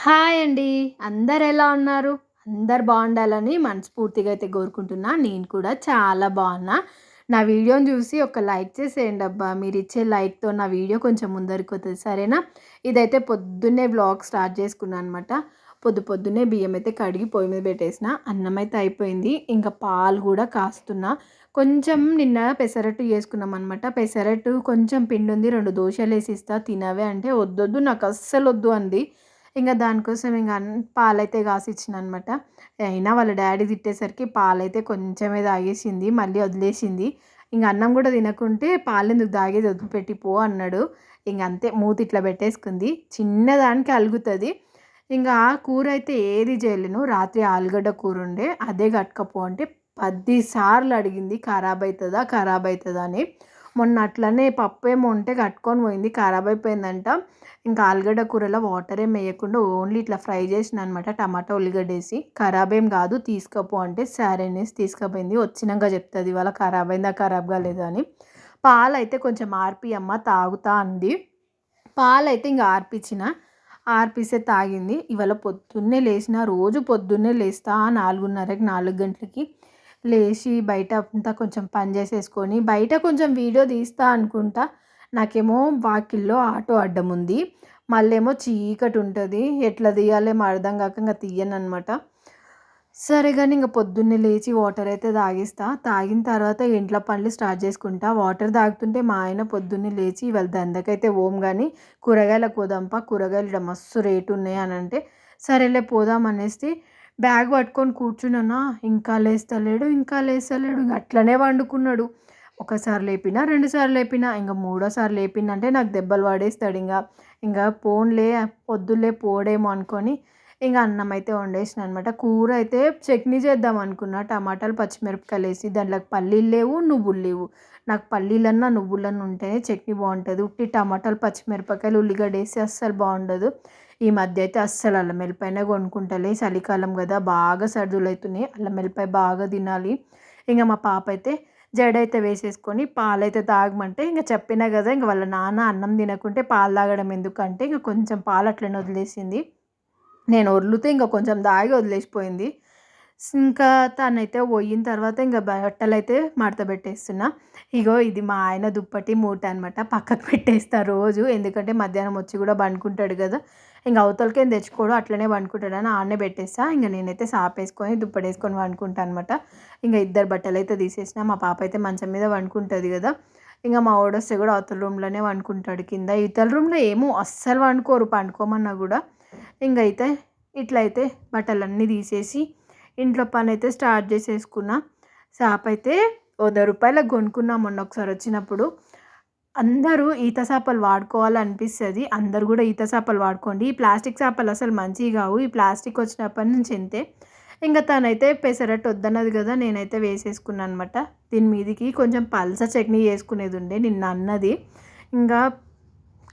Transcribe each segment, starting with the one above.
Hi అండి. అందరెలా ఉన్నారు? అందరు బావుండాలని మనస్ఫూర్తిగా అయితే కోరుకుంటున్నా. నేను కూడా చాలా బావున్నా. నా వీడియోని చూసి ఒక లైక్ చేసేయండబ్బా! మీరిచ్చే లైక్‌తో నా వీడియో కొంచెం ముందరికొతది సరేనా? ఇదైతే పొద్దున్నే వ్లాగ్ స్టార్ట్ చేసుకున్నా అనమాట. పొద్దున్నే బియ్యమైతే కడిగి పొయ్యి మీద పెట్టేసిన. అన్నమైతే అయిపోయింది. ఇంకా పాలు కూడా కాస్తున్నా. కొంచెం నిన్న పెసరట్టు చేసుకున్నామనమాట. పెసరట్టు కొంచెం పిండుంది 2 దోసలేసి ఇస్తా తినవే అంటే, "వద్దొద్దు నాకస్సలొద్దు" అంది. ఇంక దానికోసం పాలైతే కాసిచ్చిననమాట. అయినా వాళ్ళ డ్యాడీ తిట్టేసరికి పాలైతే కొంచెమే తాగేసింది. మళ్ళీ వదిలేసింది. ఇంక అన్నం కూడా తినకుంటే "పాలెందుకు తాగేది వదిలిపెట్టి పో" అన్నాడు. ఇంక అంతే మూతి ఇట్లా పెట్టేసుకుంది. చిన్నదానికి అలుగుతది. ఇంగా కూరైతే ఏది చేయలేను. రాత్రి ఆలుగడ్డ కూరుండే అదే కట్టుకపో అంటే 10 సార్లు అడిగింది ఖరాబయితదా? ఖరాబయితదా? అని. మొన్న అట్లనే పప్పేమో ఉంటే కట్టుకొని పోయింది. ఖరాబయిపోయిందంట. ఇంకా ఆలుగడ్డ కూరలో వాటర్ ఏం వేయకుండా ఓన్లీ ఇట్లా ఫ్రై చేసిన అనమాట టమాటా ఉల్లిగడ్డ వేసి. ఖరాబ్ ఏం కాదు తీసుకపో అంటే సరే అనేసి తీసుకుపోయింది. వచ్చినాక చెప్తుంది ఇవాళ ఖరాబ్ అయిందా ఖరాబ్ కాలేదా అని. పాలైతే కొంచెం ఆర్పియమ్మ తాగుతా అంది. పాలైతే ఇంక ఆర్పిస్తే తాగింది. ఇవాళ పొద్దున్నే లేసిన, రోజు పొద్దున్నే లేస్తా 4:30కి 4 గంటలకి లేచి బయట అంతా కొంచెం పని చేసేసుకొని బయట కొంచెం వీడియో తీస్తా అనుకుంటా. నాకేమో వాకిల్లో ఆటో అడ్డం ఉంది. మళ్ళేమో చీకటి ఉంటుంది. ఎట్లా తీయాలేమో అర్థం కాక ఇంక తీయననమాట. సరే గాని ఇంక పొద్దున్నే లేచి వాటర్ అయితే తాగిస్తా. తాగిన తర్వాత ఇంట్లో పనులు స్టార్ట్ చేసుకుంటా. వాటర్ తాగుతుంటే మా ఆయన పొద్దున్నే లేచి ఇవాళ దందకైతే పోము గానీ కూరగాయలకు పోదాంపా, కూరగాయలు ఈడ మస్తు రేటు ఉన్నాయి అని అంటే, సరేలే పోదాం అనేసి బ్యాగ్ పట్టుకొని కూర్చున్నానా, ఇంకా లేస్తలేడు. ఇంక అట్లనే పండుకున్నాడు. ఒకసారి లేపినా, 2 సార్లు లేపినా, ఇంక మూడోసారి లేపిండంటే నాకు దెబ్బలు పడేస్తాడు ఇంగ. ఇంగ పోన్లే పొద్దున్నే పోడేమో అనుకోని ఇంక అన్నం అయితే వండేసిన అనమాట. కూర అయితే చట్నీ చేద్దాం అనుకున్నా. టమాటాలు, పచ్చిమిరపకాయలు వేసి దాంట్లోకి పల్లీలు లేవు, నువ్వులు లేవు. నాకు పల్లీలన్నా, నువ్వులన్నా ఉంటేనే చట్నీ బావుంటది. ఉట్టి టమాటాలు, పచ్చిమిరపకాయలు, ఉల్లిగడ్డ వేసి అస్సలు బావుండదు. ఈ మధ్య అయితే అస్సలు అల్లం వెల్లిపాయనే కొనుక్కుంటలే. చలికాలం కదా బాగా సర్దులైతున్నాయి. అల్లం వెల్లిపాయ బాగా తినాలి. ఇంక మా పాప అయితే జడైతే వేసేసుకొని పాలైతే తాగమంటే ఇంక చెప్పినా కదా ఇంక వాళ్ళ నాన్న అన్నం తినకుంటే పాలు తాగడం ఎందుకంటే ఇంక కొంచెం పాలు అట్లనే వదిలేసింది. నేను ఒర్లుతే ఇంక కొంచెం తాగి వదిలేసిపోయింది. ఇంకా తనైతే పోయిన తర్వాత ఇంక బట్టలైతే మడత పెట్టేస్తున్నా. ఇగో ఇది మా ఆయన దుప్పటి మూట అనమాట. పక్కకు పెట్టేస్తా రోజు. ఎందుకంటే మధ్యాహ్నం వచ్చి కూడా పండుకుంటాడు కదా! ఇంక అవతలకేం తెచ్చుకోడు అట్లనే పండుకుంటాడని ఆడనే పెట్టేస్తా. ఇంక నేనైతే సాపేసుకొని దుప్పటేసుకొని పండుకుంటా అనమాట. ఇంక ఇద్దరు బట్టలైతే తీసేసిన. మా పాప అయితే మంచం మీద పండుకుంటుంది కదా! ఇంక మా వోడొస్తే కూడా అవతల రూమ్‌లోనే పండుకుంటాడు కింద. ఇవతల రూమ్‌లో ఏమో అస్సలు పండుకోరు పండుకోమన్నా కూడా. ఇంగైతే ఇట్లయితే బట్టలన్నీ తీసేసి ఇంట్లో పనైతే స్టార్ట్ చేసేసుకున్నా. చాపైతే రూ. 100కి కొనుక్కున్నా మొన్న ఒకసారి వచ్చినప్పుడు. అందరూ ఈత చేపలు వాడుకోవాలనిపిస్తది. అందరూ కూడా ఈత చేపలు వాడుకోండి. ఈ ప్లాస్టిక్ చేపలు అసలు మంచివి కావు. ఈ ప్లాస్టిక్ వచ్చినప్పటి నుంచి ఇంతే. ఇంక తనైతే పెసరట్టు వద్దన్నది కదా! నేనైతే వేసేసుకున్నా అనమాట. దీని మీదికి కొంచెం పల్స చట్నీ చేసుకునేది ఉండే నిన్న అన్నది. ఇంకా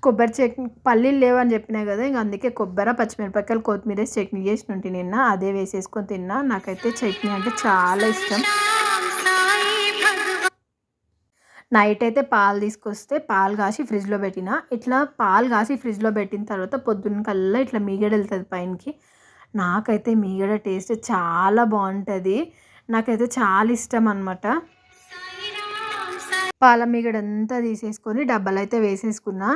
కొబ్బరి చట్నీ పల్లీలు లేవని చెప్పినా కదా! ఇంక అందుకే కొబ్బరి, పచ్చిమిరపకాయలు, కొత్తిమీరేసి చట్నీ చేసినుంటి నిన్న. అదే వేసేసుకొని తిన్నా. నాకైతే చట్నీ అంటే చాలా ఇష్టం. నైట్ అయితే పాలు తీసుకొస్తే పాలు కాసి ఫ్రిడ్జ్‌లో పెట్టిన. ఇట్లా పాలు కాసి ఫ్రిడ్జ్‌లో పెట్టిన తర్వాత పొద్దున్నకల్లా ఇట్లా మీగడ ఎళ్తది పైనకి. నాకైతే మీగడ టేస్ట్ చాలా బావుంటది. నాకైతే చాలా ఇష్టం అనమాట. పాల మీగడంతా తీసేసుకొని డబ్బాలైతే వేసేసుకున్నా.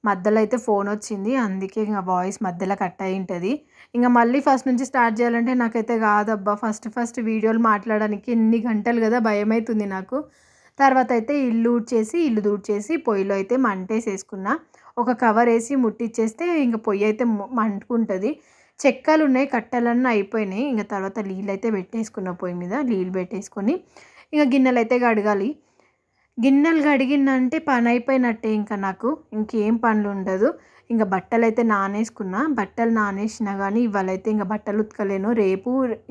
మధ్యలో అయితే ఫోనొచ్చింది. అందుకే ఇంగ వాయిస్ మధ్యలో కట్ అయ్యుంటది. ఇంగ మళ్ళీ ఫస్ట్ నుంచి స్టార్ట్ చేయాలంటే నాకైతే కాదబ్బా! ఫస్ట్ వీడియోలు మాట్లాడడానికి ఎన్ని గంటలు కదా! భయమైతుంది నాకు. తర్వాత అయితే ఇల్లు దూడ్చేసి పొయ్యిలో అయితే మంటేసేసుకున్నా. ఒక కవరేసి ముట్టిచ్చేస్తే ఇంక పొయ్యయితే మంటుకుంటది. చెక్కలున్నాయి, కట్టెలన్నీ అయిపోయినాయి. ఇంగ తర్వాత నీళ్ళైతే పెట్టేసుకున్న పొయ్యి మీద. నీళ్ళు పెట్టేసుకొని ఇంగ గిన్నెలైతే కడగాలి. గిన్నెలు కడిగిందంటే పనైపోయినట్టే ఇంక నాకు. ఇంకేం పనులుండదు. ఇంక బట్టలైతే నానేసుకున్నా. బట్టలు నానేసినా గానీ ఇవాళైతే ఇంక బట్టలు ఉతకలేను.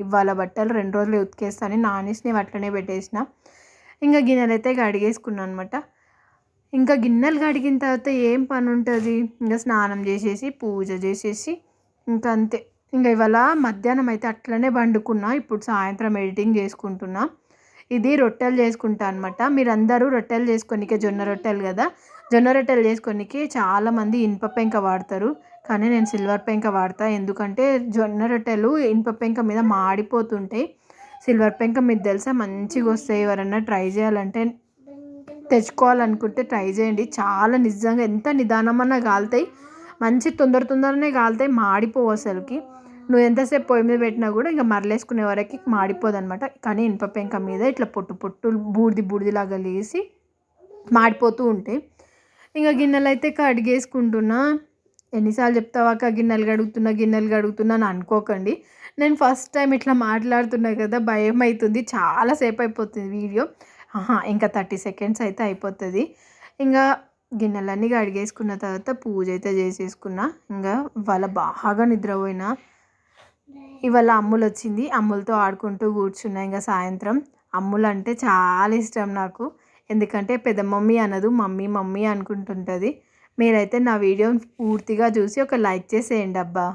ఇవాళ బట్టలు 2 రోజులే ఉతికేస్తా అని నానేసినవి అట్లనే పెట్టేసిన. ఇంక గిన్నెలైతే కడిగేసుకున్నా అనమాట. ఇంకా గిన్నెలు కడిగిన తర్వాత ఏం పనుంటది? ఇంక స్నానం చేసేసి, పూజ చేసేసి ఇంక అంతే. ఇంక ఇవాళ మధ్యాహ్నం అయితే అట్లనే పండుకున్నా. ఇప్పుడు సాయంత్రం ఎడిటింగ్ చేసుకుంటున్నా. ఇది రొట్టెలు చేసుకుంటా అనమాట. మీరందరూ రొట్టెలు చేసుకోనీకే జొన్న రొట్టెలు కదా! జొన్న రొట్టెలు చేసుకోనీకి చాలామంది ఇనుప పెంక వాడతారు. కానీ నేను సిల్వర్ పెంక వాడతా. ఎందుకంటే జొన్న రొట్టెలు ఇనుప పెంక మీద మాడిపోతుంటాయి. సిల్వర్ పెంక మీకు తెలుసా మంచిగా వస్తాయి. ఎవరన్నా ట్రై చేయాలంటే తెచ్చుకోవాలనుకుంటే ట్రై చేయండి. చాలా నిజంగా ఎంత నిదానమన్నా కాలుతాయి. మంచి తొందరనే కాలుతాయి, మాడిపోవు అసలుకి. నువ్వు ఎంతసేపు పొయ్యి మీద పెట్టినా కూడా ఇంకా మరలేసుకునే వరకు మాడిపోదనమాట. కానీ ఇనుప పెంక మీద ఇట్లా పొట్టు బూడిదిలాగా లేసి మాడిపోతూ ఉంటాయి. ఇంకా గిన్నెలు అయితే కడిగేసుకుంటున్నా. ఎన్నిసార్లు చెప్తావాక గిన్నెలు కడుగుతున్నా అని అనుకోకండి. నేను ఫస్ట్ టైం ఇట్లా మాట్లాడుతున్నా కదా, భయం అవుతుంది. చాలాసేపు అయిపోతుంది వీడియో. ఇంకా 30 సెకండ్స్ అయితే అయిపోతుంది. ఇంకా గిన్నెలన్నీ కడిగేసుకున్న తర్వాత పూజ అయితే చేసేసుకున్నా. ఇంకా ఇవాళ బాగా నిద్రపోయినా. ఇవాళ అమ్ములు వచ్చింది, అమ్ములతో ఆడుకుంటూ కూర్చున్నా. ఇంకా సాయంత్రం అమ్ములు అంటే చాలా ఇష్టం నాకు. ఎందుకంటే పెద్ద మమ్మీ అనదు, మమ్మీ మమ్మీ అనుకుంటుంటుంది. మీరైతే నా వీడియోని పూర్తిగా చూసి ఒక లైక్ చేసేయండి అబ్బా.